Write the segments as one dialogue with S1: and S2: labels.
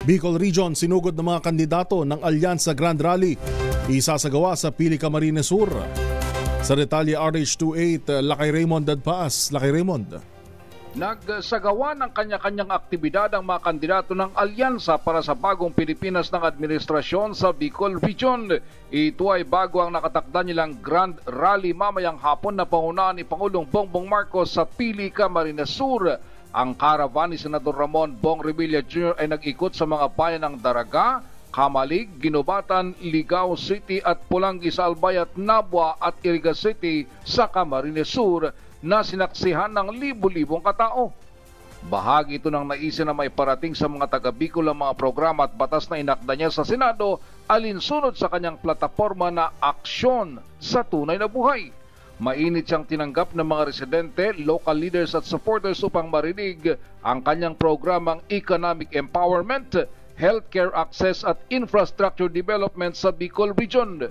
S1: Bicol Region sinugod ng mga kandidato ng Alyansa Grand Rally. Isasagawa sa Pili, Camarines Sur. Sa detalye RH28, Lakay Raymond Dadpaas. Lakay Raymond.
S2: Nagsagawa ng kanya-kanyang aktibidad ang mga kandidato ng alyansa para sa bagong Pilipinas ng administrasyon sa Bicol Region. Ito ay bago ang nakatakda nilang Grand Rally mamayang hapon na pangunahan ni Pangulong Bongbong Marcos sa Pili, Camarines Sur. Ang caravan ni Senador Ramon Bong Revilla Jr. ay nag-ikot sa mga bayan ng Daraga, Kamalig, Ginobatan, Ligao City at Pulangi sa Albayat, Nabwa at Iriga City sa Camarines Sur na sinaksihan ng libu-libong katao. Bahagi ito ng naisin na may parating sa mga taga-Bicol ang mga programa at batas na inakda niya sa Senado alinsunod sa kanyang plataporma na Aksyon sa Tunay na Buhay. Mainit siyang tinanggap ng mga residente, local leaders at supporters upang marinig ang kanyang programang Economic Empowerment, Healthcare Access at Infrastructure Development sa Bicol Region.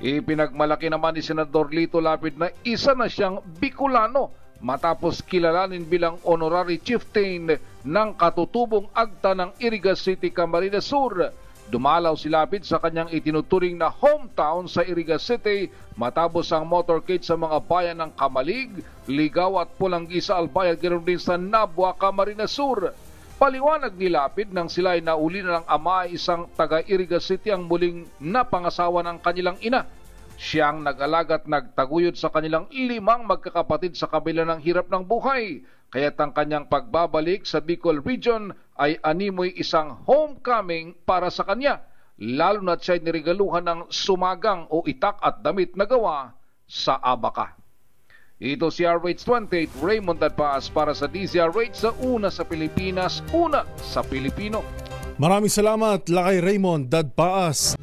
S2: Ipinagmalaki naman ni Senador Lito Lapid na isa na siyang Bicolano matapos kilalanin bilang honorary chieftain ng katutubong agta ng Iriga City, Camarines Sur. Dumalaw si Lapid sa kanyang itinuturing na hometown sa Iriga City matapos ang motorcade sa mga bayan ng Kamalig, Ligao at Pulangi sa Albayat, ganoon din sa Nabwa, Camarines Sur. Paliwanag ni Lapid nang sila ay nauli na ng ama ay isang taga-Iriga City ang muling napangasawa ng kanilang ina. Siyang nag-alaga at nagtaguyod sa kanilang 5 magkakapatid sa kabila ng hirap ng buhay. Kaya't ang kanyang pagbabalik sa Bicol Region ay animoy isang homecoming para sa kanya, lalo na't siya'y niregaluhan ng sumagang o itak at damit na gawa sa Abaca. Ito si RH28, Raymond Dadpaas para sa DZRH, sa una sa Pilipinas, una sa Pilipino.
S1: Maraming salamat, Lakay Raymond Dadpaas.